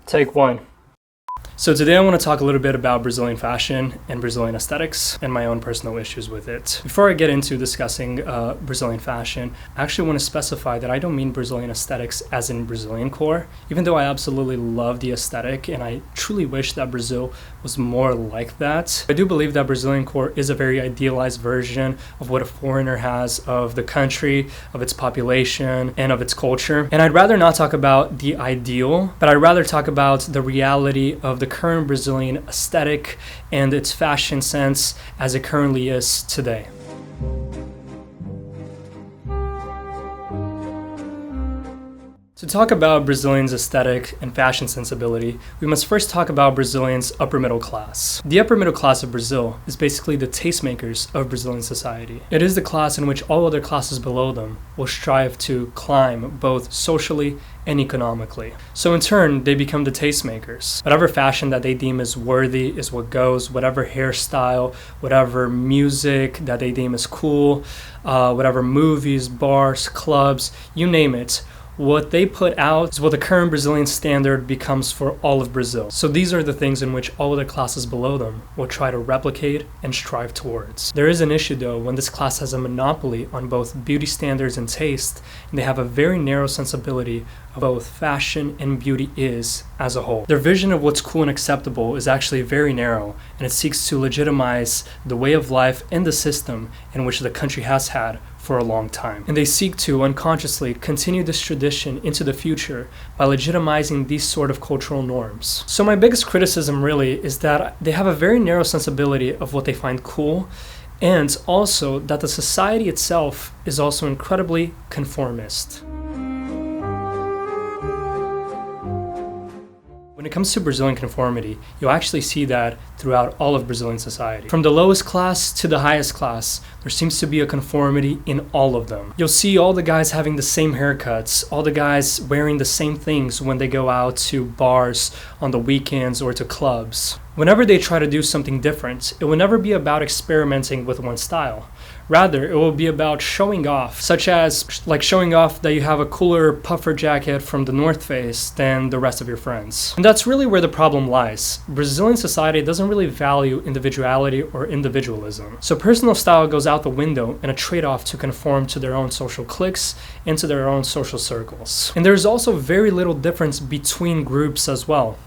Take one. So today I want to talk a little bit about Brazilian fashion and Brazilian aesthetics and my own personal issues with it. Before I get into discussing Brazilian fashion, I actually want to specify that I don't mean Brazilian aesthetics as in Brazilian core, even though I absolutely love the aesthetic and I truly wish that Brazil was more like that. I do believe that Brazilian core is a very idealized version of what a foreigner has of the country, of its population, and of its culture. And I'd rather not talk about the ideal, but I'd rather talk about the reality of the current Brazilian aesthetic and its fashion sense as it currently is today. To talk about Brazilians' aesthetic and fashion sensibility, we must first talk about Brazilians' upper middle class. The upper middle class of Brazil is basically the tastemakers of Brazilian society. It is the class in which all other classes below them will strive to climb both socially and economically. So in turn, they become the tastemakers. Whatever fashion that they deem is worthy is what goes, whatever hairstyle, whatever music that they deem is cool, whatever movies, bars, clubs, you name it. What they put out is what the current Brazilian standard becomes for all of Brazil. So these are the things in which all other classes below them will try to replicate and strive towards. There is an issue though when this class has a monopoly on both beauty standards and taste, and they have a very narrow sensibility of both fashion and beauty is as a whole. Their vision of what's cool and acceptable is actually very narrow, and it seeks to legitimize the way of life and the system in which the country has had for a long time. And they seek to unconsciously continue this tradition into the future by legitimizing these sort of cultural norms. So my biggest criticism really is that they have a very narrow sensibility of what they find cool, and also that the society itself is also incredibly conformist. When it comes to Brazilian conformity, you'll actually see that throughout all of Brazilian society. From the lowest class to the highest class, there seems to be a conformity in all of them. You'll see all the guys having the same haircuts, all the guys wearing the same things when they go out to bars on the weekends or to clubs. Whenever they try to do something different, it will never be about experimenting with one style. Rather, it will be about showing off, such as like showing off that you have a cooler puffer jacket from the North Face than the rest of your friends. And that's really where the problem lies. Brazilian society doesn't really value individuality or individualism. So personal style goes out the window in a trade-off to conform to their own social cliques and to their own social circles. And there's also very little difference between groups as well.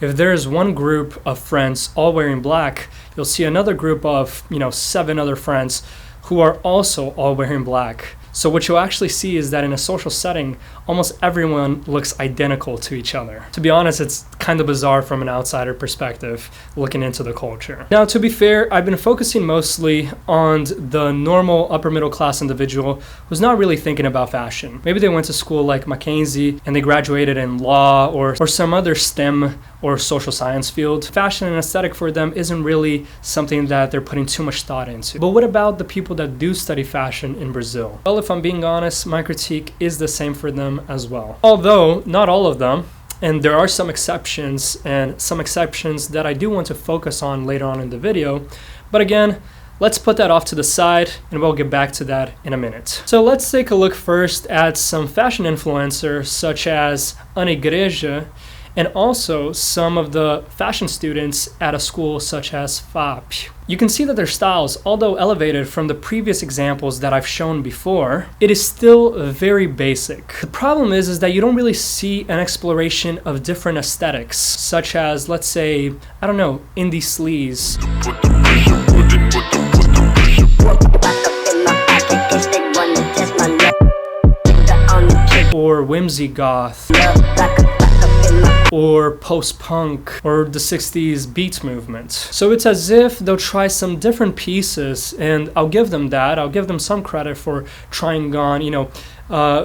If there is one group of friends all wearing black, you'll see another group of, 7 other friends who are also all wearing black. So what you'll actually see is that in a social setting, almost everyone looks identical to each other. To be honest, it's kind of bizarre from an outsider perspective, looking into the culture. Now, to be fair, I've been focusing mostly on the normal upper middle class individual who's not really thinking about fashion. Maybe they went to school like Mackenzie and they graduated in law or some other STEM or social science field. Fashion and aesthetic for them isn't really something that they're putting too much thought into. But what about the people that do study fashion in Brazil? Well, if I'm being honest, my critique is the same for them as well. Although, not all of them, and there are some exceptions, and some exceptions that I do want to focus on later on in the video. But again, let's put that off to the side, and we'll get back to that in a minute. So let's take a look first at some fashion influencers such as Ana Igreja, and also some of the fashion students at a school such as FAP. You can see that their styles, although elevated from the previous examples that I've shown before, it is still very basic. The problem is that you don't really see an exploration of different aesthetics, such as, let's say, indie sleaze, or whimsy goth, or post-punk, or the 60s beats movement. So it's as if they'll try some different pieces, and I'll give them that. I'll give them some credit for trying on,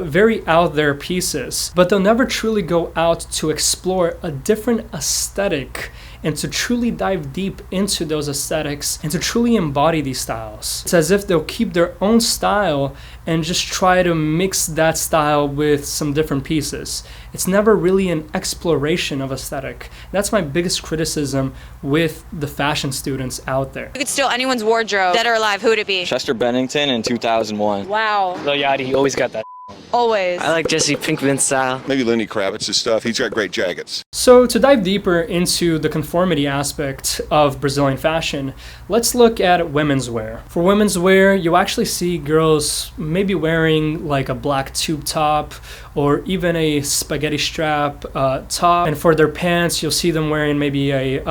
very out there pieces, but they'll never truly go out to explore a different aesthetic and to truly dive deep into those aesthetics and to truly embody these styles. It's as if they'll keep their own style and just try to mix that style with some different pieces. It's never really an exploration of aesthetic. That's my biggest criticism with the fashion students out there. You could steal anyone's wardrobe, dead or alive, who would it be? Chester Bennington in 2001. Wow. Lil Yachty, he always got that. Always. I like Jesse Pinkman's style. Maybe Lenny Kravitz's stuff. He's got great jackets. So to dive deeper into the conformity aspect of Brazilian fashion, let's look at women's wear. For women's wear, you actually see girls maybe wearing like a black tube top or even a spaghetti strap top. And for their pants, you'll see them wearing maybe a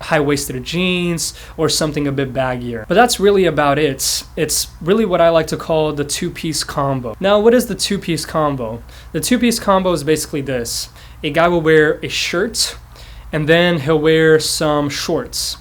high-waisted jeans or something a bit baggier. But that's really about it. It's really what I like to call the two-piece combo. Now, what is the two-piece combo? The two-piece combo is basically this. A guy will wear a shirt and then he'll wear some shorts,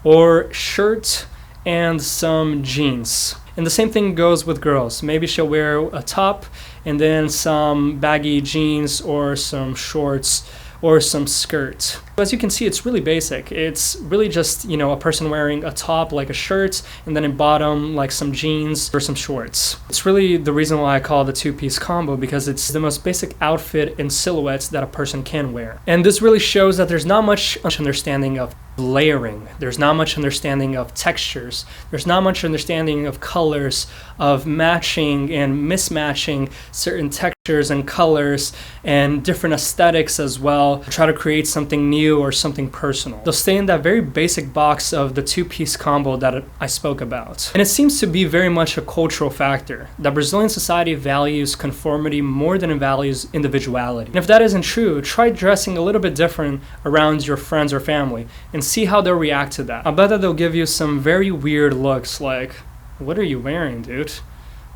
or shirt and some jeans. And the same thing goes with girls. Maybe she'll wear a top and then some baggy jeans or some shorts or some skirt. As you can see, it's really basic. It's really just, a person wearing a top like a shirt and then in bottom like some jeans or some shorts. It's really the reason why I call it a two-piece combo, because it's the most basic outfit and silhouettes that a person can wear. And this really shows that there's not much understanding of layering. There's not much understanding of textures. There's not much understanding of colors, of matching and mismatching certain textures and colors and different aesthetics as well. Try to create something new or something personal. They'll stay in that very basic box of the two-piece combo that I spoke about. And it seems to be very much a cultural factor, that Brazilian society values conformity more than it values individuality. And if that isn't true, try dressing a little bit different around your friends or family and see how they'll react to that. I bet that they'll give you some very weird looks like, what are you wearing, dude?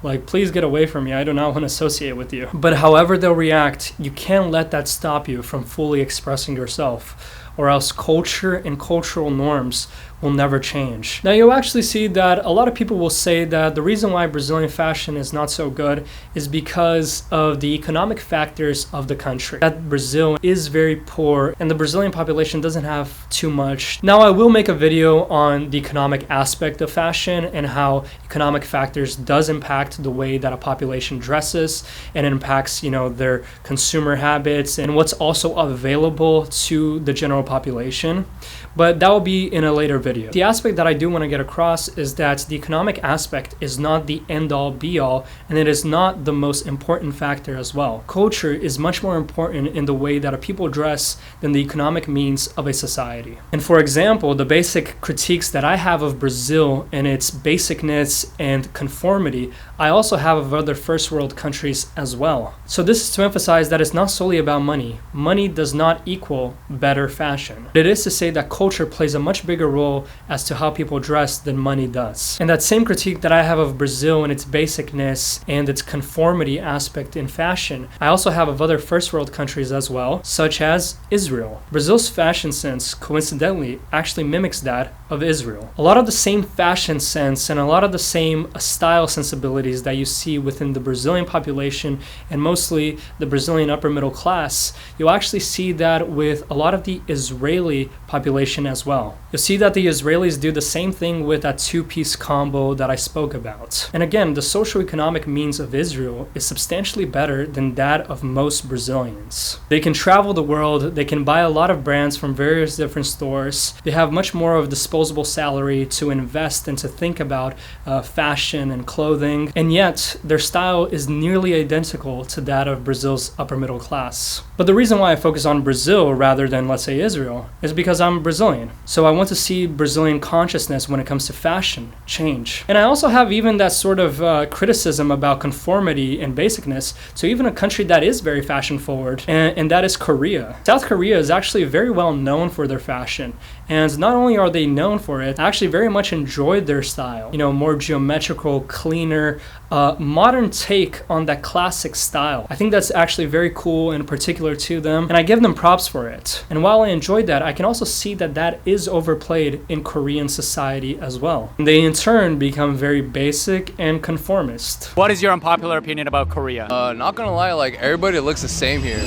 Like, please get away from me. I do not want to associate with you. But however they'll react, you can't let that stop you from fully expressing yourself, or else culture and cultural norms will never change. Now, you'll actually see that a lot of people will say that the reason why Brazilian fashion is not so good is because of the economic factors of the country. That Brazil is very poor and the Brazilian population doesn't have too much. Now, I will make a video on the economic aspect of fashion and how economic factors does impact the way that a population dresses, and it impacts, their consumer habits and what's also available to the general population. But that will be in a later video. The aspect that I do want to get across is that the economic aspect is not the end-all be-all, and it is not the most important factor as well. Culture is much more important in the way that a people dress than the economic means of a society. And for example, the basic critiques that I have of Brazil and its basicness and conformity, I also have of other first world countries as well. So this is to emphasize that it's not solely about money. Money does not equal better fashion. It is to say that culture plays a much bigger role as to how people dress than money does. And that same critique that I have of Brazil and its basicness and its conformity aspect in fashion, I also have of other first world countries as well, such as Israel. Brazil's fashion sense, coincidentally, actually mimics that of Israel. A lot of the same fashion sense and a lot of the same style sensibilities that you see within the Brazilian population and mostly the Brazilian upper middle class, you'll actually see that with a lot of the Israeli population as well. You'll see that the Israelis do the same thing with that two-piece combo that I spoke about. And again, the socio-economic means of Israel is substantially better than that of most Brazilians. They can travel the world, they can buy a lot of brands from various different stores, they have much more of disposable salary to invest and to think about fashion and clothing, and yet their style is nearly identical to that of Brazil's upper middle class. But the reason why I focus on Brazil rather than, let's say, Israel is because I'm Brazilian. So I want to see Brazilian consciousness when it comes to fashion change. And I also have even that sort of criticism about conformity and basicness to even a country that is very fashion forward, and that is Korea. South Korea is actually very well known for their fashion. And not only are they known for it, I actually very much enjoyed their style. More geometrical, cleaner, modern take on that classic style. I think that's actually very cool and particular to them, and I give them props for it. And while I enjoyed that, I can also see that that is overplayed in Korean society as well. They in turn become very basic and conformist. What is your unpopular opinion about Korea? Not gonna lie, everybody looks the same here.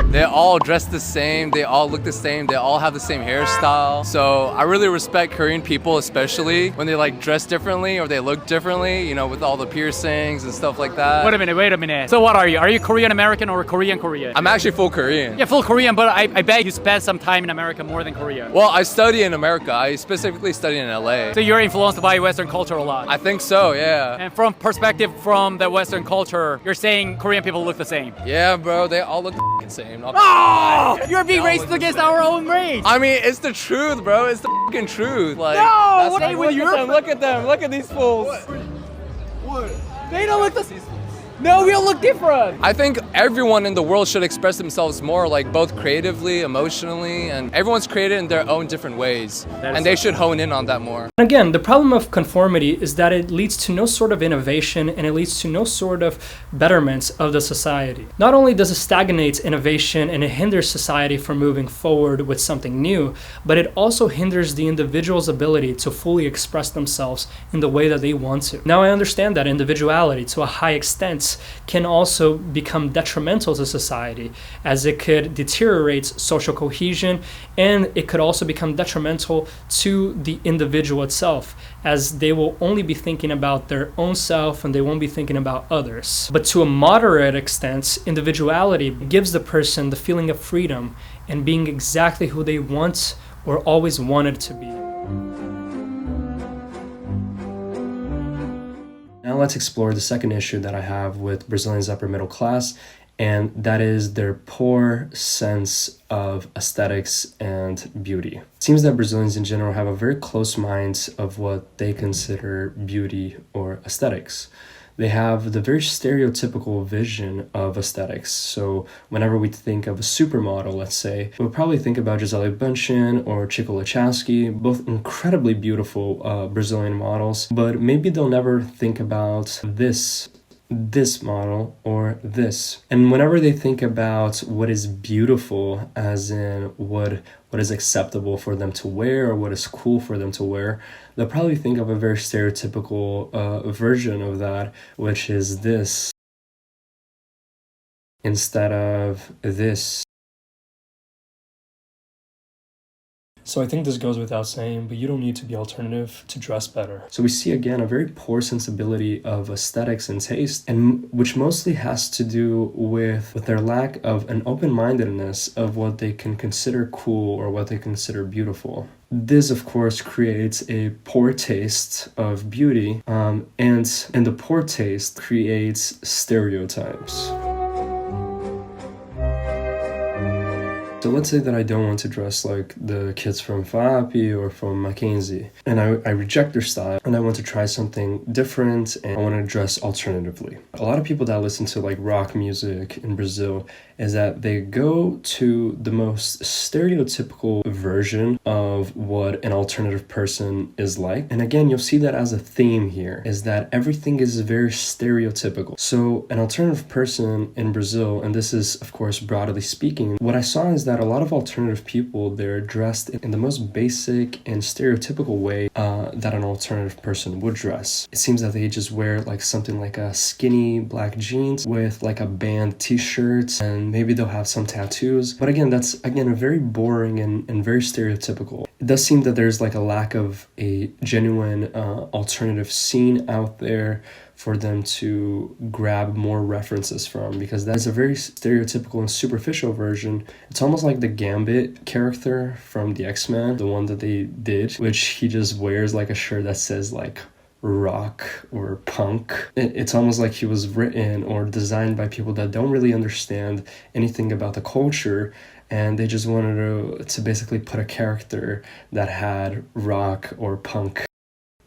They all dress the same, they all look the same, they all have the same hairstyle. So I really respect Korean people, especially when they dress differently or they look differently, with all the piercings and stuff like that. Wait a minute. So what are you? Are you Korean American or Korean Korean? I'm actually full Korean. Yeah, full Korean, but I bet you spent some time in America more than Korea. Well, I study in America. I specifically study in LA. So you're influenced by Western culture a lot. I think so, yeah. And from perspective from the Western culture, you're saying Korean people look the same. Yeah, bro, they all look the same. Oh! You're being racist against our own race. I mean, it's the truth, bro. It's the fucking truth. Like, No! that's What- look at them. Look at these fools. What? They don't look the same. No, we all look different. I think everyone in the world should express themselves more, like both creatively, emotionally, and everyone's created in their own different ways. And they should hone in on that more. Again, the problem of conformity is that it leads to no sort of innovation and it leads to no sort of betterment of the society. Not only does it stagnate innovation and it hinders society from moving forward with something new, but it also hinders the individual's ability to fully express themselves in the way that they want to. Now, I understand that individuality to a high extent can also become detrimental to society, as it could deteriorate social cohesion and it could also become detrimental to the individual itself, as they will only be thinking about their own self and they won't be thinking about others. But to a moderate extent, individuality gives the person the feeling of freedom and being exactly who they want or always wanted to be. Now let's explore the second issue that I have with Brazilians' upper middle class, and that is their poor sense of aesthetics and beauty. It seems that Brazilians in general have a very close mind of what they consider beauty or aesthetics. They have the very stereotypical vision of aesthetics. So whenever we think of a supermodel, let's say, we'll probably think about Gisele Bündchen or Chico Lachowski, both incredibly beautiful Brazilian models, but maybe they'll never think about this model or this. And whenever they think about what is beautiful, as in what is acceptable for them to wear or what is cool for them to wear, they'll probably think of a very stereotypical version of that, which is this instead of this. So I think this goes without saying, but you don't need to be alternative to dress better. So we see again a very poor sensibility of aesthetics and taste, and which mostly has to do with their lack of an open-mindedness of what they can consider cool or what they consider beautiful. This, of course, creates a poor taste of beauty, and the poor taste creates stereotypes. So let's say that I don't want to dress like the kids from FAAP or from Mackenzie, and I reject their style and I want to try something different and I want to dress alternatively. A lot of people that listen to like rock music in Brazil is that they go to the most stereotypical version of what an alternative person is like. And again, you'll see that as a theme here, is that everything is very stereotypical. So an alternative person in Brazil, and this is of course broadly speaking, what I saw is that a lot of alternative people, they're dressed in the most basic and stereotypical way that an alternative person would dress. It seems that they just wear like something like a skinny black jeans with like a band t-shirt, and maybe they'll have some tattoos. But again, that's again a very boring and very stereotypical. It does seem that there's like a lack of a genuine alternative scene out there for them to grab more references from, because that's a very stereotypical and superficial version. It's almost like the Gambit character from the X-Men, the one that they did, which he just wears like a shirt that says like rock or punk. It's almost like he was written or designed by people that don't really understand anything about the culture, and they just wanted to basically put a character that had rock or punk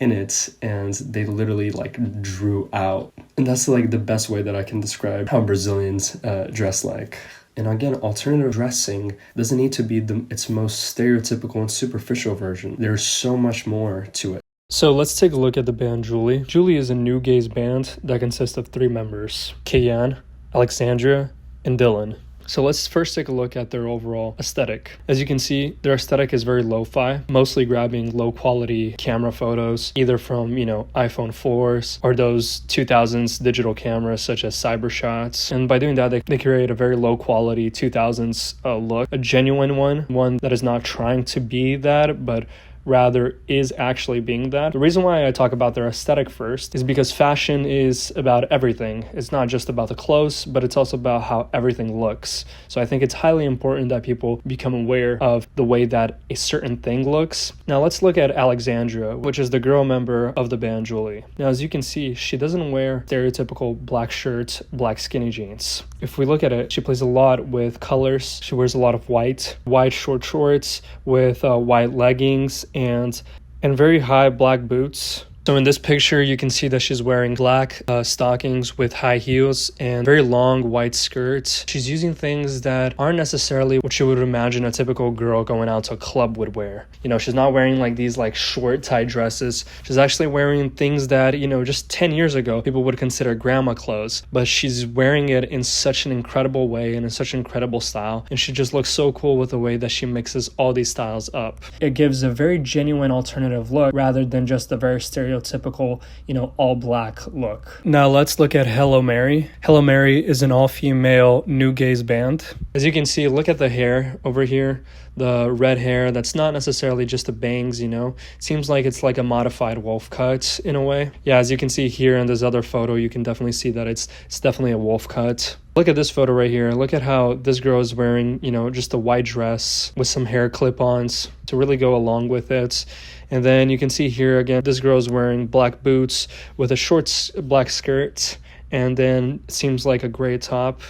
in it, and they literally like drew out. And that's like the best way that I can describe how Brazilians dress like. And again, alternative dressing doesn't need to be its most stereotypical and superficial version. There's so much more to it. So let's take a look at the band Julie. Julie is a new gaze band that consists of 3 members, Kayan, Alexandria, and Dylan. So let's first take a look at their overall aesthetic. As you can see, their aesthetic is very lo-fi, mostly grabbing low-quality camera photos, either from, iPhone 4s or those 2000s digital cameras such as Cybershots. And by doing that, they create a very low-quality 2000s look, a genuine one that is not trying to be that, but rather is actually being that. The reason why I talk about their aesthetic first is because fashion is about everything. It's not just about the clothes, but it's also about how everything looks. So I think it's highly important that people become aware of the way that a certain thing looks. Now let's look at Alexandra, which is the girl member of the band Julie. Now as you can see, she doesn't wear stereotypical black shirt, black skinny jeans. If we look at it, she plays a lot with colors. She wears a lot of white short shorts with white leggings and very high black boots. So in this picture, you can see that she's wearing black stockings with high heels and very long white skirts. She's using things that aren't necessarily what you would imagine a typical girl going out to a club would wear. You know, she's not wearing like these like short tight dresses. She's actually wearing things that, you know, just 10 years ago, people would consider grandma clothes. But she's wearing it in such an incredible way and in such an incredible style. And she just looks so cool with the way that she mixes all these styles up. It gives a very genuine alternative look rather than just a very stereotypical, you know, all black look. Now let's look at Hello Mary. Hello Mary is an all-female new gaze band. As you can see, look at the hair over here, the red hair that's not necessarily just the bangs, you know. It seems like it's like a modified wolf cut in a way. Yeah, as you can see here in this other photo, you can definitely see that it's definitely a wolf cut. Look at this photo right here. Look at how this girl is wearing, you know, just a white dress with some hair clip-ons to really go along with it. And then you can see here again, this girl is wearing black boots with a short black skirt, and then it seems like a gray top.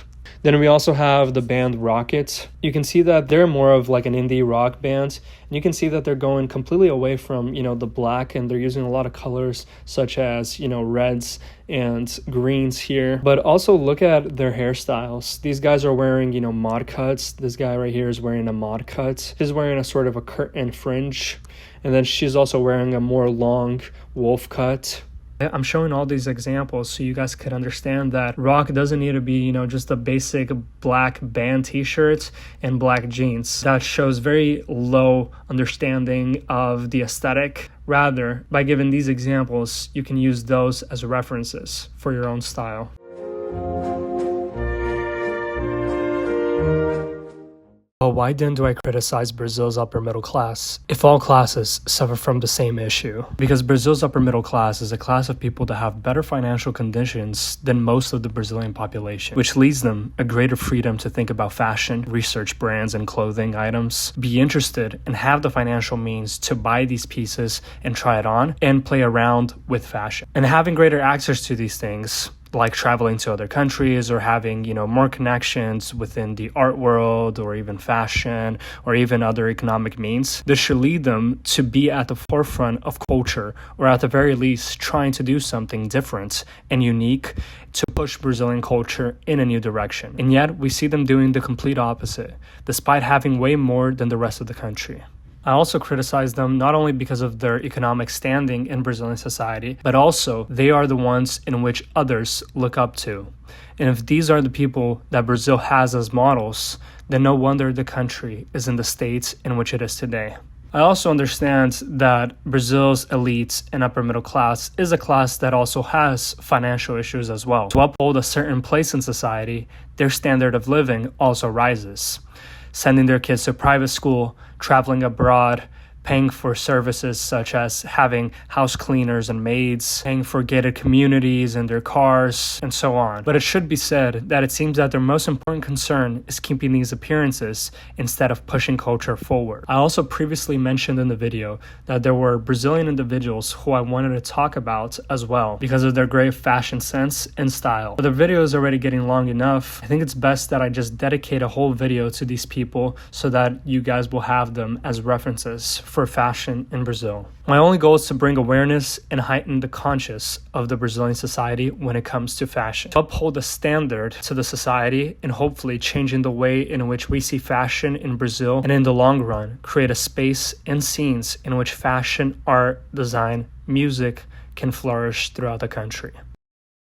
Then we also have the band Rocket. You can see that they're more of like an indie rock band. And you can see that they're going completely away from, you know, the black, and they're using a lot of colors such as, you know, reds and greens here. But also look at their hairstyles. These guys are wearing, you know, mod cuts. This guy right here is wearing a mod cut. He's wearing a sort of a curtain fringe. And then she's also wearing a more long wolf cut. I'm showing all these examples so you guys could understand that rock doesn't need to be, you know, just a basic black band t-shirt and black jeans. That shows very low understanding of the aesthetic. Rather, by giving these examples, you can use those as references for your own style. Well, why then do I criticize Brazil's upper middle class if all classes suffer from the same issue? Because Brazil's upper middle class is a class of people that have better financial conditions than most of the Brazilian population, which leads them a greater freedom to think about fashion, research brands and clothing items, be interested and have the financial means to buy these pieces and try it on and play around with fashion. And having greater access to these things, like traveling to other countries or having, you know, more connections within the art world or even fashion or even other economic means, this should lead them to be at the forefront of culture, or at the very least trying to do something different and unique to push Brazilian culture in a new direction. And yet we see them doing the complete opposite, despite having way more than the rest of the country. I also criticize them not only because of their economic standing in Brazilian society, but also they are the ones in which others look up to. And if these are the people that Brazil has as models, then no wonder the country is in the state in which it is today. I also understand that Brazil's elites and upper middle class is a class that also has financial issues as well. To uphold a certain place in society, their standard of living also rises. Sending their kids to private school, traveling abroad, paying for services such as having house cleaners and maids, paying for gated communities in their cars, and so on. But it should be said that it seems that their most important concern is keeping these appearances instead of pushing culture forward. I also previously mentioned in the video that there were Brazilian individuals who I wanted to talk about as well because of their great fashion sense and style. But the video is already getting long enough. I think it's best that I just dedicate a whole video to these people so that you guys will have them as references for fashion in Brazil. My only goal is to bring awareness and heighten the conscience of the Brazilian society when it comes to fashion, to uphold a standard to the society and hopefully changing the way in which we see fashion in Brazil, and in the long run create a space and scenes in which fashion, art, design, music can flourish throughout the country.